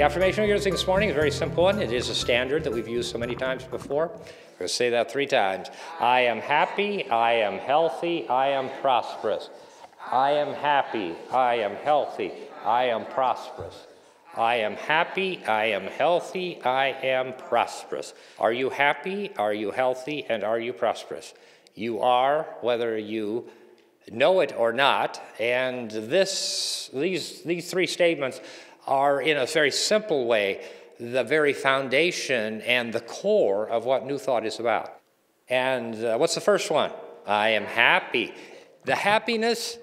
affirmation we're using this morning is a very simple one. It is a standard that we've used so many times before. We're going to say that 3 times. I am happy, I am healthy, I am prosperous. I am happy, I am healthy, I am prosperous. I am happy, I am healthy, I am prosperous. Are you happy, are you healthy, and are you prosperous? You are, whether you know it or not, and these 3 statements are, in a very simple way, the very foundation and the core of what New Thought is about. And what's the first one? I am happy. The happiness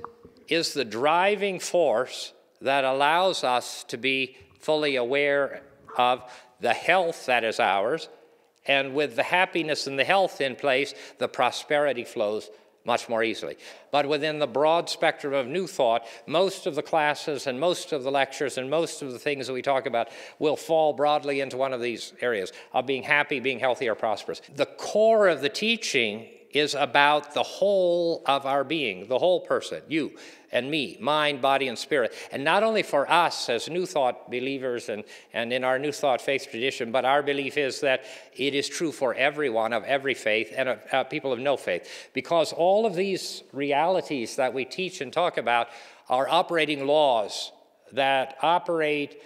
is the driving force that allows us to be fully aware of the health that is ours, and with the happiness and the health in place, the prosperity flows much more easily. But within the broad spectrum of New Thought, most of the classes and most of the lectures and most of the things that we talk about will fall broadly into one of these areas of being happy, being healthy, or prosperous. The core of the teaching is about the whole of our being, the whole person, you and me, mind, body, and spirit. And not only for us as New Thought believers and in our New Thought faith tradition, but our belief is that it is true for everyone of every faith and people of no faith. Because all of these realities that we teach and talk about are operating laws that operate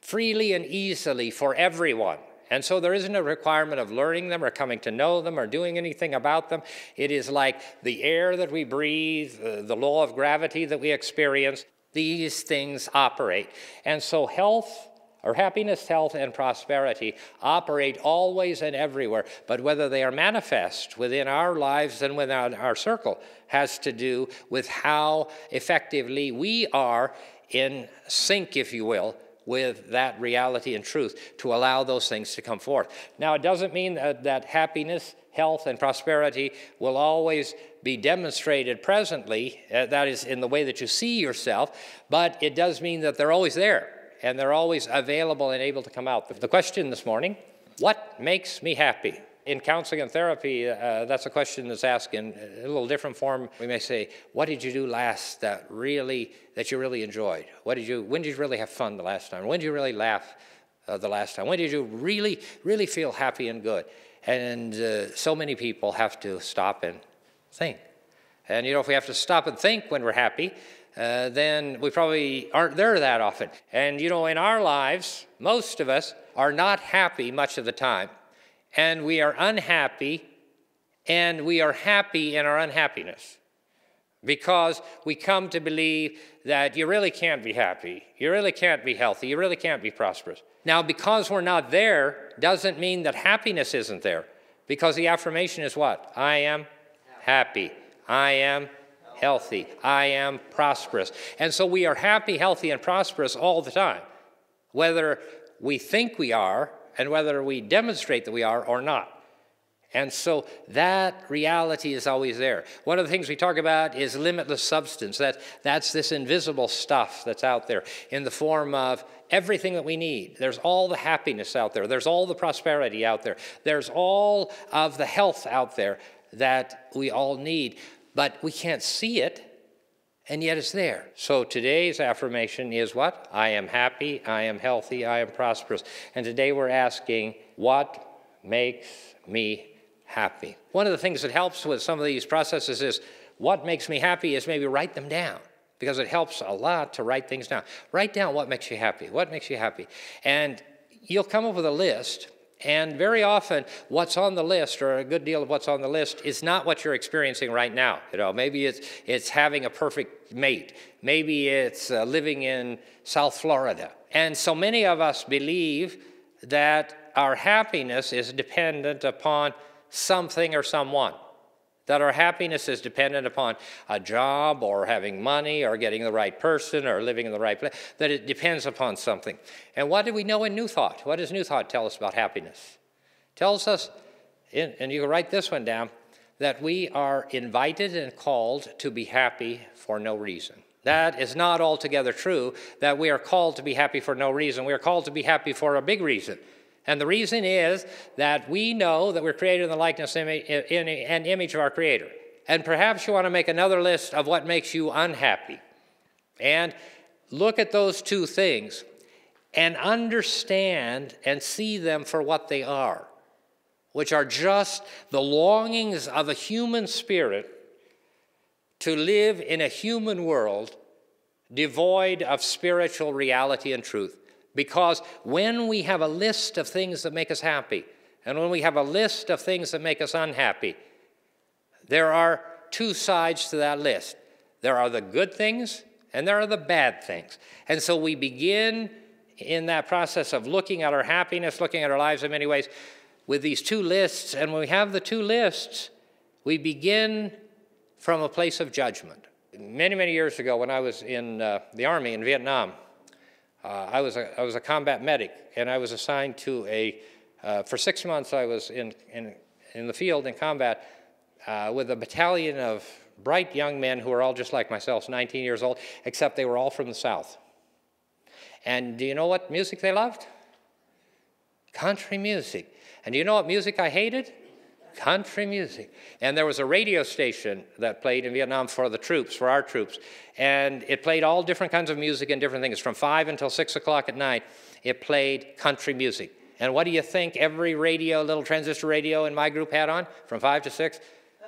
freely and easily for everyone. And so there isn't a requirement of learning them or coming to know them or doing anything about them. It is like the air that we breathe, the law of gravity that we experience. These things operate. And so happiness, health, and prosperity operate always and everywhere. But whether they are manifest within our lives and within our circle has to do with how effectively we are in sync, if you will, with that reality and truth to allow those things to come forth. Now, it doesn't mean that happiness, health, and prosperity will always be demonstrated presently, that is in the way that you see yourself, but it does mean that they're always there, and they're always available and able to come out. The question this morning, what makes me happy? In counseling and therapy, that's a question that's asked in a little different form. We may say, what did you do last that you really enjoyed? When did you really have fun the last time? When did you really laugh the last time? When did you really, really feel happy and good? And so many people have to stop and think. And if we have to stop and think when we're happy, then we probably aren't there that often. And in our lives, most of us are not happy much of the time. And we are unhappy, and we are happy in our unhappiness because we come to believe that you really can't be happy, you really can't be healthy, you really can't be prosperous. Now, because we're not there doesn't mean that happiness isn't there, because the affirmation is what? I am happy, I am healthy, I am prosperous. And so we are happy, healthy, and prosperous all the time, whether we think we are and whether we demonstrate that we are or not. And so that reality is always there. One of the things we talk about is limitless substance. That's this invisible stuff that's out there in the form of everything that we need. There's all the happiness out there. There's all the prosperity out there. There's all of the health out there that we all need. But we can't see it, and yet it's there. So today's affirmation is what? I am happy, I am healthy, I am prosperous. And today we're asking, what makes me happy? One of the things that helps with some of these processes is, what makes me happy is maybe write them down, because it helps a lot to write things down. Write down what makes you happy, what makes you happy. And you'll come up with a list. And very often, what's on the list, or a good deal of what's on the list, is not what you're experiencing right now. Maybe it's having a perfect mate. Maybe it's living in South Florida. And so many of us believe that our happiness is dependent upon something or someone. That our happiness is dependent upon a job or having money or getting the right person or living in the right place, that it depends upon something. And what do we know in New Thought? What does New Thought tell us about happiness? It tells us, and you can write this one down, that we are invited and called to be happy for no reason. That is not altogether true, that we are called to be happy for no reason. We are called to be happy for a big reason. And the reason is that we know that we're created in the likeness and image of our Creator. And perhaps you want to make another list of what makes you unhappy. And look at those two things. and understand and see them for what they are, which are just the longings of a human spirit to live in a human world devoid of spiritual reality and truth. Because when we have a list of things that make us happy, and when we have a list of things that make us unhappy, there are two sides to that list. There are the good things, and there are the bad things. And so we begin in that process of looking at our happiness, looking at our lives in many ways, with these two lists. And when we have the two lists, we begin from a place of judgment. Many, many years ago, when I was in the Army in Vietnam, I was a combat medic, and I was assigned to for 6 months I was in the field in combat with a battalion of bright young men who were all just like myself, 19 years old, except they were all from the South. And do you know what music they loved? Country music. And do you know what music I hated? Country music. And there was a radio station that played in Vietnam for the troops, for our troops. And it played all different kinds of music and different things. From 5 until 6 o'clock at night, it played country music. And what do you think every radio, little transistor radio in my group had on from 5 to 6?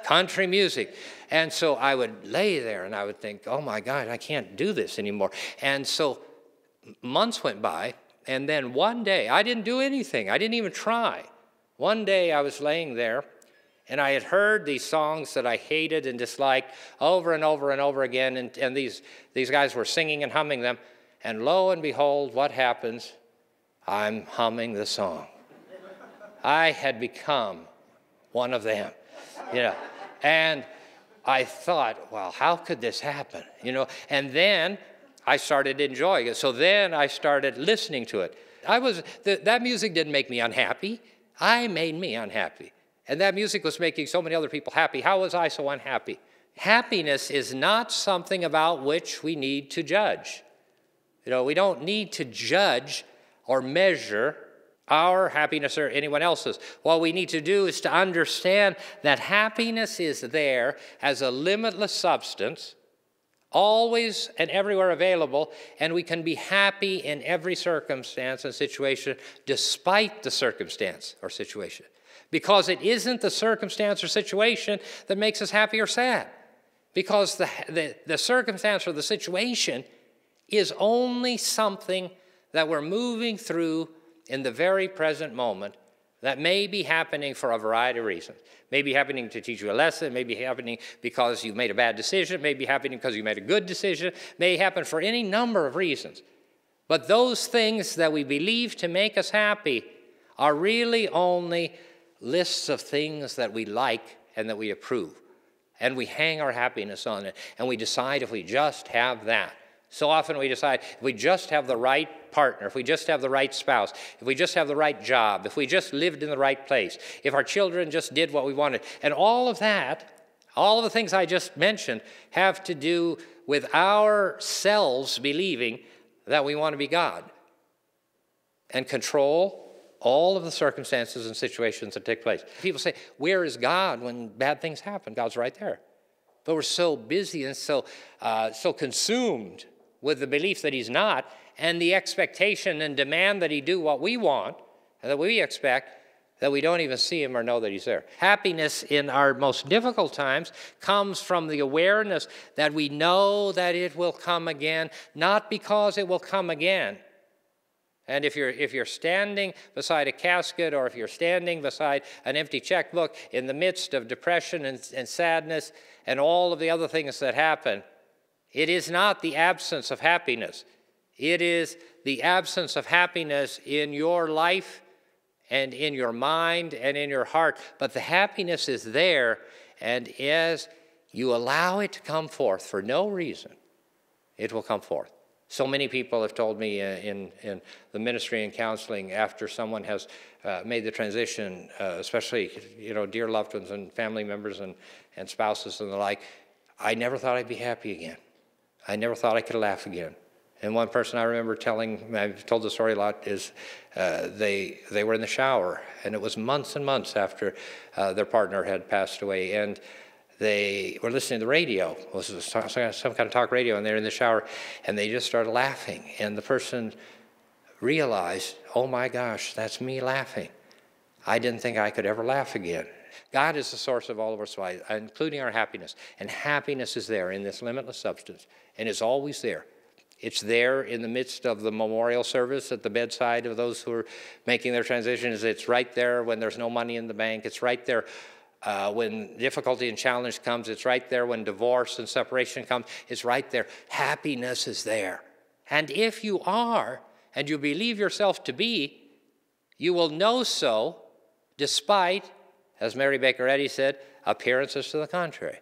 Country music. And so I would lay there and I would think, oh my God, I can't do this anymore. And so months went by, and then one day, I didn't do anything. I didn't even try. One day I was laying there, and I had heard these songs that I hated and disliked over and over and over again, and these guys were singing and humming them, and lo and behold, what happens? I'm humming the song. I had become one of them, you know. And I thought, well, how could this happen, you know? And then I started enjoying it. So then I started listening to it. That music didn't make me unhappy. I made me unhappy. And that music was making so many other people happy. How was I so unhappy? Happiness is not something about which we need to judge. You know, we don't need to judge or measure our happiness or anyone else's. What we need to do is to understand that happiness is there as a limitless substance, always and everywhere available, and we can be happy in every circumstance and situation despite the circumstance or situation. Because it isn't the circumstance or situation that makes us happy or sad. Because the circumstance or the situation is only something that we're moving through in the very present moment that may be happening for a variety of reasons. May be happening to teach you a lesson, may be happening because you made a bad decision, may be happening because you made a good decision, may happen for any number of reasons. But those things that we believe to make us happy are really only lists of things that we like and that we approve. And we hang our happiness on it, and we decide if we just have that. So often we decide if we just have the right partner, if we just have the right spouse, if we just have the right job, if we just lived in the right place, if our children just did what we wanted. And all of that, all of the things I just mentioned, have to do with ourselves believing that we want to be God and control all of the circumstances and situations that take place. People say, where is God when bad things happen? God's right there. But we're so busy and so consumed with the belief that he's not, and the expectation and demand that he do what we want and that we expect, that we don't even see him or know that he's there. Happiness in our most difficult times comes from the awareness that we know that it will come again, not because it will come again. And if you're standing beside a casket, or if you're standing beside an empty checkbook in the midst of depression and sadness and all of the other things that happen, it is not the absence of happiness. It is the absence of happiness in your life and in your mind and in your heart. But the happiness is there, and as you allow it to come forth for no reason, it will come forth. So many people have told me in the ministry and counseling, after someone has made the transition, especially dear loved ones and family members and spouses and the like, I never thought I'd be happy again. I never thought I could laugh again. And one person I remember telling, I've told the story a lot, is they were in the shower, and it was months and months after their partner had passed away, and they were listening to the radio. It was some kind of talk radio, and they're in the shower, and they just started laughing. And the person realize, oh my gosh, that's me laughing. I didn't think I could ever laugh again. God is the source of all of our joy, including our happiness. And happiness is there in this limitless substance, and it's always there. It's there in the midst of the memorial service at the bedside of those who are making their transitions. It's right there when there's no money in the bank. It's right there when difficulty and challenge comes. It's right there when divorce and separation comes. It's right there. Happiness is there. And if you are, and you believe yourself to be, you will know so despite, as Mary Baker Eddy said, appearances to the contrary.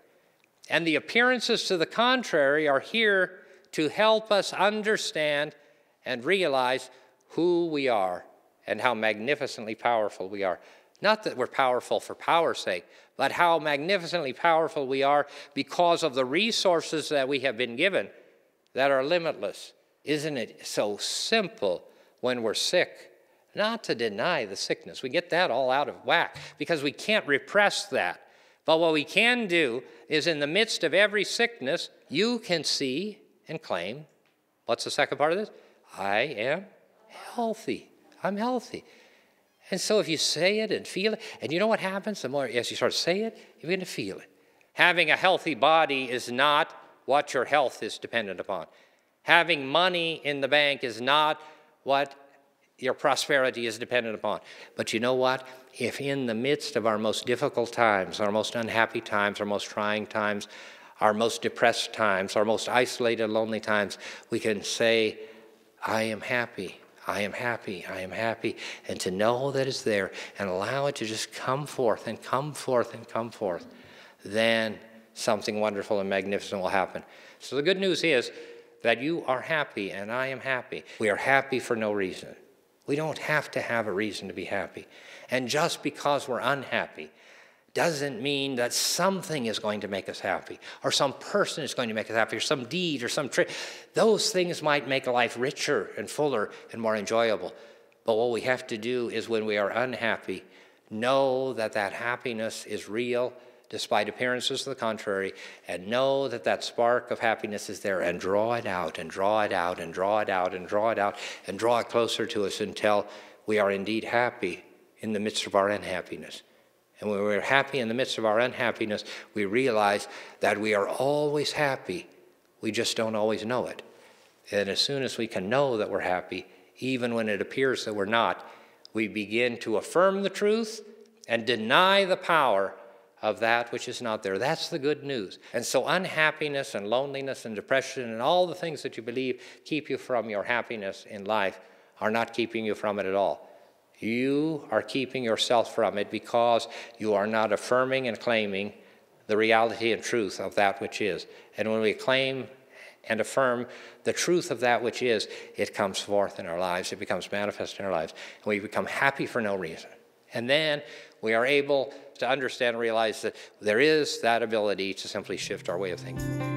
And the appearances to the contrary are here to help us understand and realize who we are and how magnificently powerful we are. Not that we're powerful for power's sake, but how magnificently powerful we are because of the resources that we have been given that are limitless. Isn't it so simple when we're sick not to deny the sickness? We get that all out of whack because we can't repress that. But what we can do is in the midst of every sickness, you can see and claim, what's the second part of this? I am healthy. I'm healthy. And so if you say it and feel it, and you know what happens? The more as you start to say it, you're going to feel it. Having a healthy body is not what your health is dependent upon. Having money in the bank is not what your prosperity is dependent upon. But you know what? If in the midst of our most difficult times, our most unhappy times, our most trying times, our most depressed times, our most isolated, lonely times, we can say, I am happy, I am happy, I am happy, and to know that it's there and allow it to just come forth and come forth and come forth, then something wonderful and magnificent will happen. So the good news is that you are happy and I am happy. We are happy for no reason. We don't have to have a reason to be happy. And just because we're unhappy doesn't mean that something is going to make us happy, or some person is going to make us happy, or some deed, or some trick. Those things might make life richer and fuller and more enjoyable. But what we have to do is when we are unhappy, know that that happiness is real, despite appearances to the contrary, and know that that spark of happiness is there, and draw it out, and draw it out, and draw it out, and draw it out, and draw it closer to us until we are indeed happy in the midst of our unhappiness. And when we're happy in the midst of our unhappiness, we realize that we are always happy. We just don't always know it. And as soon as we can know that we're happy, even when it appears that we're not, we begin to affirm the truth and deny the power of that which is not there. That's the good news. And so unhappiness and loneliness and depression and all the things that you believe keep you from your happiness in life are not keeping you from it at all. You are keeping yourself from it because you are not affirming and claiming the reality and truth of that which is. And when we claim and affirm the truth of that which is, it comes forth in our lives. It becomes manifest in our lives. And we become happy for no reason. And then we are able to understand and realize that there is that ability to simply shift our way of thinking.